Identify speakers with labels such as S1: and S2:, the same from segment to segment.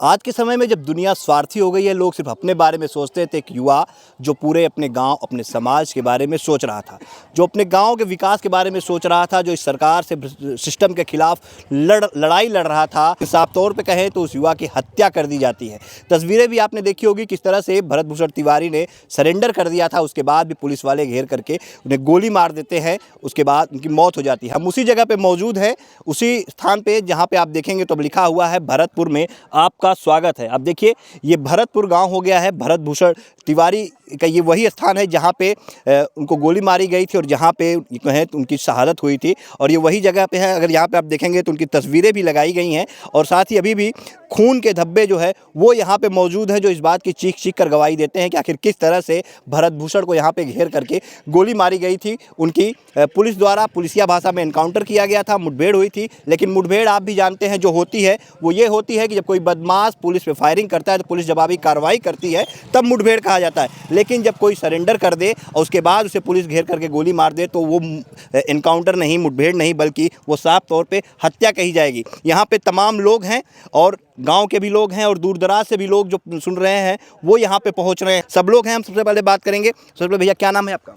S1: आज के समय में जब दुनिया स्वार्थी हो गई है, लोग सिर्फ अपने बारे में सोचते थे। एक युवा जो पूरे अपने गांव, अपने समाज के बारे में सोच रहा था, जो अपने गांव के विकास के बारे में सोच रहा था, जो इस सरकार से सिस्टम के खिलाफ लड़ाई लड़ रहा था, साफ तौर पे कहें तो उस युवा की हत्या कर दी जाती है। तस्वीरें भी आपने देखी होगी किस तरह से भरत भूषण तिवारी ने सरेंडर कर दिया था। उसके बाद भी पुलिस वाले घेर करके उन्हें गोली मार देते हैं, उसके बाद उनकी मौत हो जाती है। हम उसी जगह पे मौजूद हैं, उसी स्थान पे जहाँ पे आप देखेंगे तो लिखा हुआ है भरतपुर में आपका स्वागत है। अब देखिए ये भरतपुर गांव हो गया है। भरत भूषण तिवारी का ये वही स्थान है जहाँ पे उनको गोली मारी गई थी और जहाँ पे कहें तो उनकी शहादत हुई थी, और ये वही जगह पे है। अगर यहाँ पे आप देखेंगे तो उनकी तस्वीरें भी लगाई गई हैं और साथ ही अभी भी खून के धब्बे जो है वो यहाँ पे मौजूद है, जो इस बात की चीख चीख कर गवाही देते हैं कि आखिर किस तरह से भरत भूषण को यहाँ पे घेर करके गोली मारी गई थी। उनकी पुलिस द्वारा पुलिसिया भाषा में एनकाउंटर किया गया था, मुठभेड़ हुई थी। लेकिन मुठभेड़ आप भी जानते हैं जो होती है वो ये होती है कि जब कोई बदमाश पुलिस पे फायरिंग करता है तो पुलिस जवाबी कार्रवाई करती है, तब मुठभेड़ कहा जाता है। लेकिन जब कोई सरेंडर कर दे और उसके बाद उसे पुलिस घेर करके गोली मार दे तो वो एनकाउंटर नहीं, मुठभेड़ नहीं, बल्कि वो साफ तौर पे हत्या कही जाएगी। यहाँ पे तमाम लोग हैं और गांव के भी लोग हैं और दूर दराज से भी लोग जो सुन रहे हैं वो यहाँ पे पहुँच रहे हैं। सब लोग हैं। हम सबसे पहले बात करेंगे। सबसे पहले भैया क्या नाम है आपका?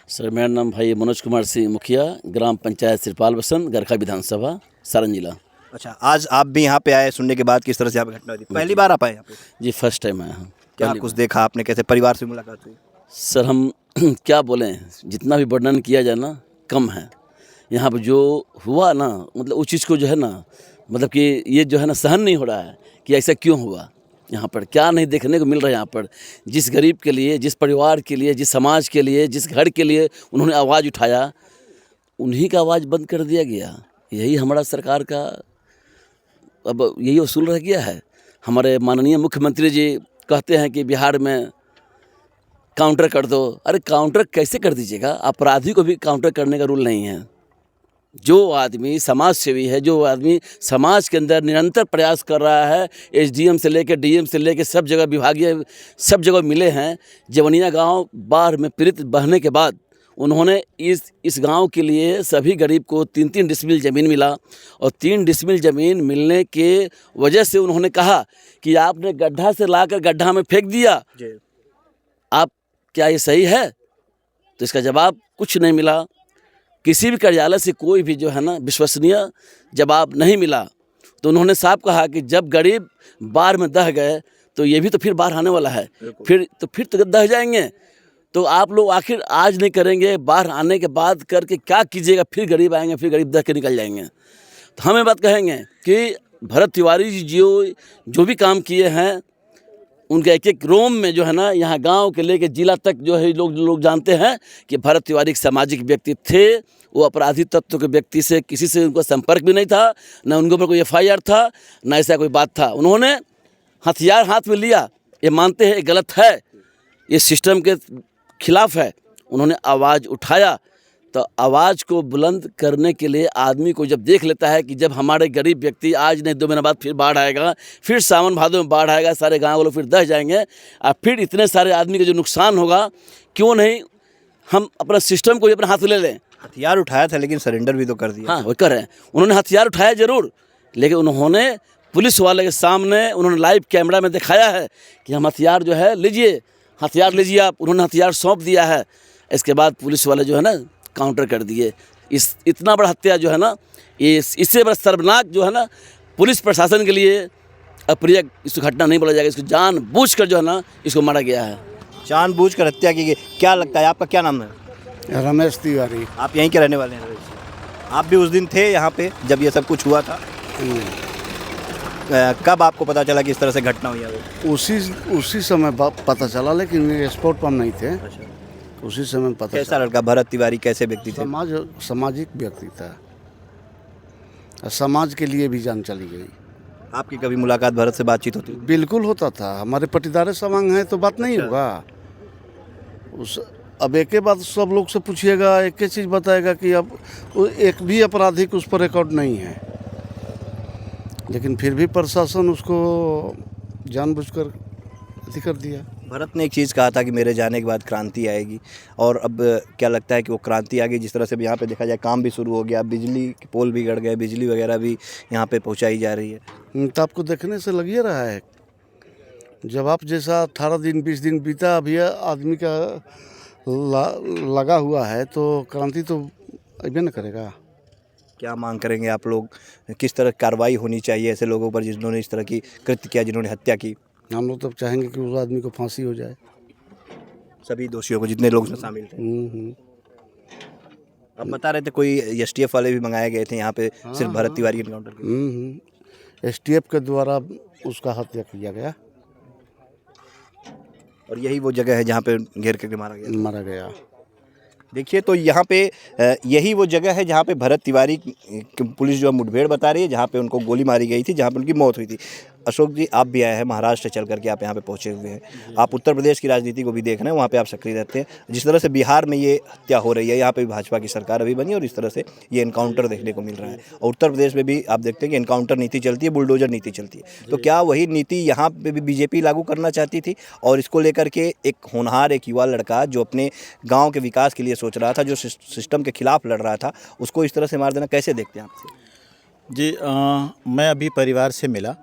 S2: सर मेरा नाम भाई मनोज कुमार सिंह, मुखिया, ग्राम पंचायत सिरपाल बसंत, गरखा विधानसभा, सारण जिला।
S1: अच्छा, आज आप भी यहाँ पे आए सुनने के बाद किस तरह से यहाँ पे घटना हुई? पहली बार आप आए यहाँ पे?
S2: जी फर्स्ट टाइम आया हूँ।
S1: क्या कुछ देखा आपने? कैसे परिवार से मुलाकात हुई?
S2: सर हम क्या बोलें, जितना भी वर्णन किया जाए ना कम है। यहाँ पर जो हुआ ना, मतलब उस चीज़ को जो है ना, मतलब कि ये जो है ना सहन नहीं हो रहा है कि ऐसा क्यों हुआ। यहाँ पर क्या नहीं देखने को मिल रहा है। यहाँ पर जिस गरीब के लिए, जिस परिवार के लिए, जिस समाज के लिए, जिस घर के लिए उन्होंने आवाज़ उठाया, उन्हीं का आवाज़ बंद कर दिया गया। यही हमारा सरकार का अब यही उसूल रह गया है। हमारे माननीय मुख्यमंत्री जी कहते हैं कि बिहार में काउंटर कर दो। अरे काउंटर कैसे कर दीजिएगा? अपराधी को भी काउंटर करने का रूल नहीं है। जो आदमी समाज सेवी है, जो आदमी समाज के अंदर निरंतर प्रयास कर रहा है, एसडीएम से लेकर डीएम से लेकर सब जगह विभागीय सब जगह मिले हैं। जवनिया गांव बाढ़ में पीड़ित बहने के बाद उन्होंने इस गांव के लिए सभी गरीब को 3-3 डिसमिल ज़मीन मिला, और 3 डिसमिल ज़मीन मिलने के वजह से उन्होंने कहा कि आपने गड्ढा से लाकर गड्ढा में फेंक दिया, आप क्या ये सही है? तो इसका जवाब कुछ नहीं मिला। किसी भी कार्यालय से कोई भी जो है ना विश्वसनीय जवाब नहीं मिला। तो उन्होंने साफ कहा कि जब गरीब बाढ़ में दह गए तो ये भी तो फिर बाढ़ आने वाला है, फिर तो दह जाएंगे। तो आप लोग आखिर आज नहीं करेंगे, बाढ़ आने के बाद करके क्या कीजिएगा? फिर गरीब आएंगे, फिर गरीब दह के निकल जाएंगे। तो हम ये बात कहेंगे कि भरत तिवारी जी जो भी काम किए हैं, उनके एक एक रोम में जो है ना, यहाँ गांव के लेके जिला तक जो है लोग जानते हैं कि भरत तिवारी एक सामाजिक व्यक्ति थे। वो अपराधी तत्व के व्यक्ति से किसी से उनका संपर्क भी नहीं था, न उनके ऊपर कोई एफआईआर था, न ऐसा कोई बात था। उन्होंने हथियार हाथ में लिया, ये मानते हैं गलत है, ये सिस्टम के खिलाफ है। उन्होंने आवाज़ उठाया, तो आवाज़ को बुलंद करने के लिए आदमी को जब देख लेता है कि जब हमारे गरीब व्यक्ति आज नहीं 2 महीना बाद फिर बाढ़ आएगा, फिर सावन भादो में बाढ़ आएगा, सारे गाँव वालों फिर दह जाएंगे, और फिर इतने सारे आदमी का जो नुकसान होगा, क्यों नहीं हम अपना सिस्टम को अपने हाथ ले लें।
S1: हथियार उठाया था लेकिन सरेंडर भी तो कर दिया।
S2: हाँ वो कर रहे हैं। उन्होंने हथियार उठाया जरूर, लेकिन उन्होंने पुलिस वाले के सामने उन्होंने लाइव कैमरा में दिखाया है कि हम हथियार जो है लीजिए, हथियार लीजिए आप। उन्होंने हथियार सौंप दिया है। इसके बाद पुलिस वाले जो है ना काउंटर कर दिए। इतना बड़ा हत्या जो है ना, इससे बड़ा शर्मनाक जो है ना पुलिस प्रशासन के लिए अप्रिय इस घटना नहीं बोला जाएगा। इसको जानबूझकर जो है ना इसको मारा गया है,
S1: जानबूझकर हत्या की गई। क्या लगता है? आपका क्या नाम है?
S3: रमेश तिवारी।
S1: आप यहीं के रहने वाले हैं? आप भी उस दिन थे यहाँ पे जब ये सब कुछ हुआ था? कब आपको पता चला कि इस तरह से घटना हुई है?
S3: उसी समय पता चला, लेकिन स्पॉट पर हम नहीं थे।
S1: अच्छा।
S3: उसी समय पता।
S1: कैसा लड़का भरत तिवारी, कैसे व्यक्ति थे?
S3: सामाजिक व्यक्ति था, समाज के लिए भी जान चली गई।
S1: आपकी कभी मुलाकात भरत से बातचीत होती?
S3: बिल्कुल होता था। हमारे पटीदारे सवांग हैं तो बात नहीं होगा। अब एक बात सब लोग से पूछिएगा, एक ही चीज़ बताएगा कि अब एक भी आपराधिक उस पर रिकॉर्ड नहीं है, लेकिन फिर भी प्रशासन उसको जानबूझकर अति कर दिया।
S1: भरत ने एक चीज़ कहा था कि मेरे जाने के बाद क्रांति आएगी, और अब क्या लगता है कि वो क्रांति आ गई? जिस तरह से यहाँ पे देखा जाए काम भी शुरू हो गया, बिजली के पोल भी गड़ गए, बिजली वगैरह भी यहाँ पे पहुँचाई जा रही है।
S3: तो आपको देखने से लग ही रहा है, जब आप जैसा 18 दिन 20 दिन बीता अभी आदमी का लगा हुआ है तो क्रांति तो अभी न करेगा।
S1: क्या मांग करेंगे आप लोग? किस तरह कार्रवाई होनी चाहिए ऐसे लोगों पर जिन्होंने इस तरह की कृत्य किया, जिन्होंने हत्या की?
S3: हम लोग तो चाहेंगे कि उस आदमी को फांसी हो जाए।
S1: सभी दोषियों को, जितने लोग उसमें शामिल थे।
S3: हम्म।
S1: अब बता रहे थे कोई एसटीएफ वाले भी मंगाए गए थे यहाँ पे सिर्फ भरत तिवारी के एनकाउंटर के।
S3: एसटीएफ के द्वारा उसका हत्या किया गया,
S1: और यही वो जगह है जहाँ पे घेर करके मारा गया। देखिए, तो यहाँ पे यही वो जगह है जहाँ पे भरत तिवारी की पुलिस जो मुठभेड़ बता रही है, जहाँ पे उनको गोली मारी गई थी, जहाँ पे उनकी मौत हुई थी। अशोक जी, आप भी आए हैं महाराष्ट्र चल करके, आप यहाँ पे पहुँचे हुए हैं, आप उत्तर प्रदेश की राजनीति को भी देख रहे हैं, वहाँ पे आप सक्रिय रहते हैं। जिस तरह से बिहार में ये हत्या हो रही है, यहाँ पे भी भाजपा की सरकार अभी बनी और इस तरह से ये एनकाउंटर देखने को मिल रहा है, और उत्तर प्रदेश में भी आप देखते हैं कि एनकाउंटर नीति चलती है, बुलडोजर नीति चलती है। तो क्या वही नीति यहाँ पे भी बीजेपी लागू करना चाहती थी? और इसको लेकर के एक होनहार, एक युवा लड़का जो अपने गाँव के विकास के लिए सोच रहा था, जो सिस्टम के खिलाफ लड़ रहा था, उसको इस तरह से मार देना कैसे देखते हैं आपसे?
S4: जी, मैं अभी परिवार से मिला,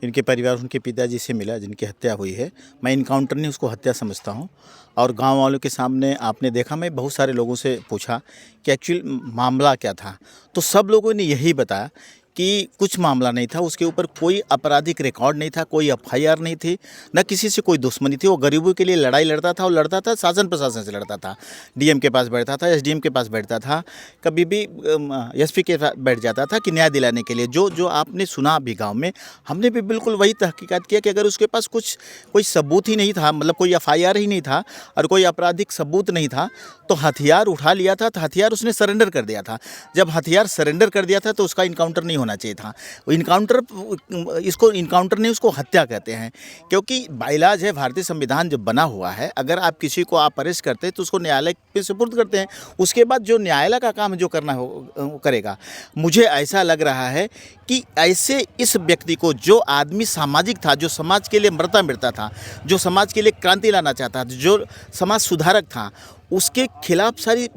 S4: इनके परिवार उनके पिताजी से मिला जिनकी हत्या हुई है। मैं इनकाउंटर नहीं, उसको हत्या समझता हूँ। और गांव वालों के सामने आपने देखा, मैं बहुत सारे लोगों से पूछा कि एक्चुअल मामला क्या था, तो सब लोगों ने यही बताया कि कुछ मामला नहीं था, उसके ऊपर कोई आपराधिक रिकॉर्ड नहीं था, कोई एफआईआर नहीं थी, न किसी से कोई दुश्मनी थी। वो गरीबों के लिए लड़ाई लड़ता था, और लड़ता था शासन प्रशासन से लड़ता था। डीएम के पास बैठता था, एसडीएम के पास बैठता था, कभी भी एसपी के पास बैठ जाता था कि न्याय दिलाने के लिए। जो आपने सुना अभी गाँव में, हमने भी बिल्कुल वही तहकीकात किया कि अगर उसके पास कोई सबूत ही नहीं था, मतलब कोई एफआईआर ही नहीं था और कोई आपराधिक सबूत नहीं था, तो हथियार उठा लिया था, तो हथियार उसने सरेंडर कर दिया था। जब हथियार सरेंडर कर दिया था तो उसका इनकाउंटर नहीं होना चाहिए था। इसको इनकाउंटर नहीं, उसको हत्या कहते हैं, क्योंकि बाइलाज है, भारतीय संविधान जो बना हुआ है, अगर आप किसी को आप अरेस्ट करते हैं तो उसको न्यायालय पे सुपुर्द करते हैं, उसके बाद जो न्यायालय का काम जो करना हो करेगा। मुझे ऐसा लग रहा है कि ऐसे इस व्यक्ति को, जो आदमी सामाजिक था, जो समाज के लिए मरता था, जो समाज के लिए क्रांति लाना चाहता था, जो समाज सुधारक था, उसके खिलाफ सारी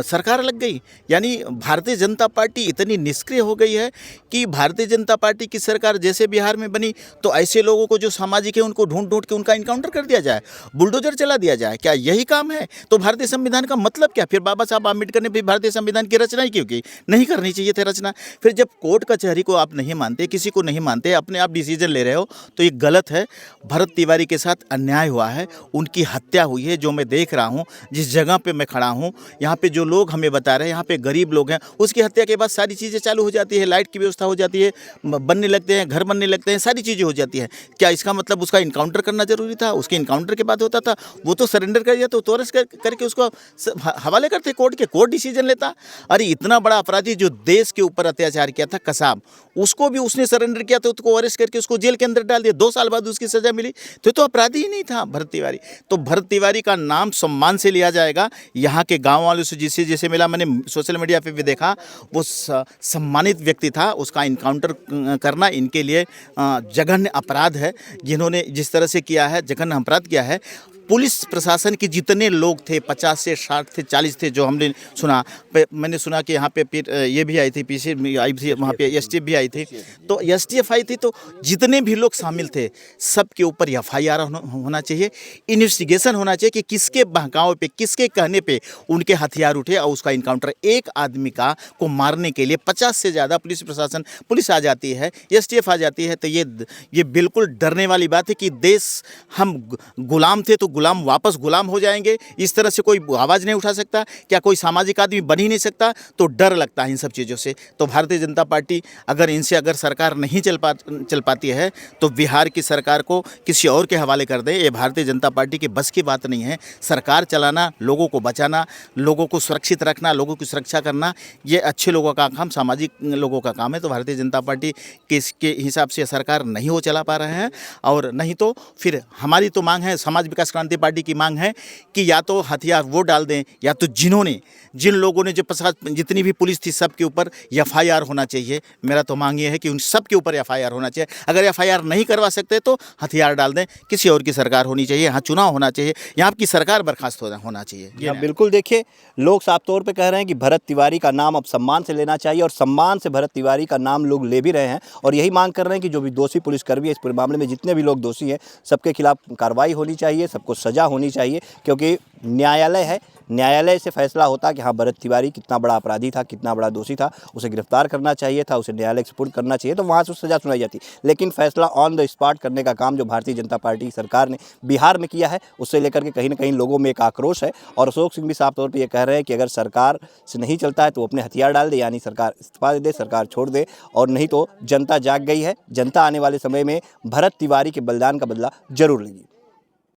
S4: सरकार लग गई। यानी भारतीय जनता पार्टी इतनी निष्क्रिय हो गई है कि भारतीय जनता पार्टी की सरकार जैसे बिहार में बनी तो ऐसे लोगों को जो सामाजिक है उनको ढूंढ के उनका इनकाउंटर कर दिया जाए, बुलडोजर चला दिया जाए। क्या यही काम है? तो भारतीय संविधान का मतलब क्या? फिर बाबा साहब आम्बेडकर ने भी भारतीय संविधान की रचना ही क्यों की? नहीं करनी चाहिए थी रचना। फिर जब कोर्ट कचहरी को आप नहीं मानते, किसी को नहीं मानते, अपने आप डिसीजन ले रहे हो, तो ये गलत है। भरत तिवारी के साथ अन्याय हुआ है, उनकी हत्या हुई है, जो मैं देख रहा हूँ। जिस जगह पे मैं खड़ा हूँ, यहाँ पे जो लोग हमें बता रहे हैं, यहाँ पे गरीब लोग हैं, उसकी हत्या के बाद सारी चीज़ें चालू हो जाती है, लाइट की व्यवस्था हो जाती है, बनने लगते हैं, घर बनने लगते हैं, सारी चीज़ें हो जाती हैं। क्या इसका मतलब उसका इनकाउंटर करना जरूरी था? उसके इनकाउंटर के बाद होता था, वो तो सरेंडर कर दिया, तो अरेस्ट करके उसको हवाले करते कोर्ट के, कोर्ट डिसीजन लेता। अरे इतना बड़ा अपराधी जो देश के ऊपर अत्याचार किया था, कसाब, उसको भी उसने सरेंडर किया, तो उसको अरेस्ट करके उसको जेल के अंदर डाल दिया, 2 साल बाद उसकी सजा मिली। तो अपराधी ही नहीं था भरत तिवारी। तो भरत तिवारी का नाम सम्मान से लिया जाएगा। यहाँ के गांव वालों से जिसे मिला, मैंने सोशल मीडिया पे भी देखा, वो सम्मानित व्यक्ति था। उसका इनकाउंटर करना इनके लिए जघन्य अपराध है। जिन्होंने जिस तरह से किया है, जघन्य अपराध किया है। पुलिस प्रशासन के जितने लोग थे, 50 से 60 थे, 40 थे, जो हमने सुना, मैंने सुना कि यहाँ पे फिर ये भी आई थी, पीछे आई थी, वहाँ पे एसटीएफ भी आई थी। तो एसटीएफ आई थी, तो जितने भी लोग शामिल थे सबके ऊपर एफआईआर होना चाहिए, इन्वेस्टिगेशन होना चाहिए कि किसके बहकावे पे, किसके कहने पे उनके हथियार उठे और उसका इनकाउंटर। एक आदमी को मारने के लिए 50 से ज़्यादा पुलिस आ जाती है, एसटीएफ आ जाती है। तो ये बिल्कुल डरने वाली बात है कि देश, हम गुलाम थे तो गुलाम वापस गुलाम हो जाएंगे। इस तरह से कोई आवाज़ नहीं उठा सकता, क्या कोई सामाजिक आदमी बन ही नहीं सकता? तो डर लगता है इन सब चीज़ों से। तो भारतीय जनता पार्टी अगर सरकार नहीं चल पाती है तो बिहार की सरकार को किसी और के हवाले कर दे। ये भारतीय जनता पार्टी की बस की बात नहीं है। सरकार चलाना, लोगों को बचाना, लोगों को सुरक्षित रखना, लोगों की सुरक्षा करना, ये अच्छे लोगों का काम, सामाजिक लोगों का काम है। तो भारतीय जनता पार्टी के हिसाब से सरकार नहीं वो चला पा रहे हैं। और नहीं तो फिर हमारी तो मांग है, समाज विकास क्रांति क्रांति पार्टी की मांग है कि या तो हथियार वो डाल दें, या तो जिन लोगों ने जो जितनी भी पुलिस थी सबके ऊपर एफआईआर होना चाहिए। मेरा तो मांग ये है कि उन सब के ऊपर एफआईआर होना चाहिए। अगर एफआईआर नहीं करवा सकते तो हथियार डाल दें, किसी और की सरकार होनी चाहिए, यहाँ चुनाव होना चाहिए, यहाँ की सरकार बर्खास्त होना चाहिए। ये
S1: हाँ, बिल्कुल। देखिए, लोग साफ तौर पे कह रहे हैं कि भरत तिवारी का नाम अब सम्मान से लेना चाहिए, और सम्मान से भरत तिवारी का नाम लोग ले भी रहे हैं, और यही मांग कर रहे हैं कि जो भी दोषी पुलिसकर्मी है इस पूरे मामले में, जितने भी लोग दोषी हैं, सबके खिलाफ कार्रवाई होनी चाहिए, सबको सजा होनी चाहिए, क्योंकि न्यायालय है, न्यायालय से फैसला होता कि हाँ, भरत तिवारी कितना बड़ा अपराधी था, कितना बड़ा दोषी था, उसे गिरफ्तार करना चाहिए था, उसे न्यायालय के सुपुर्द करना चाहिए, तो वहाँ से सज़ा सुनाई जाती। लेकिन फैसला ऑन द स्पॉट करने का काम जो भारतीय जनता पार्टी की सरकार ने बिहार में किया है, उससे लेकर के कहीं ना कहीं लोगों में एक आक्रोश है। और अशोक सिंह भी साफ तौर पर ये कह रहे हैं कि अगर सरकार से नहीं चलता है तो वो अपने हथियार डाल दे, यानी सरकार इस्तीफा दे दे, सरकार छोड़ दे, और नहीं तो जनता जाग गई है, जनता आने वाले समय में भरत तिवारी के बलिदान का बदला जरूर लेगी।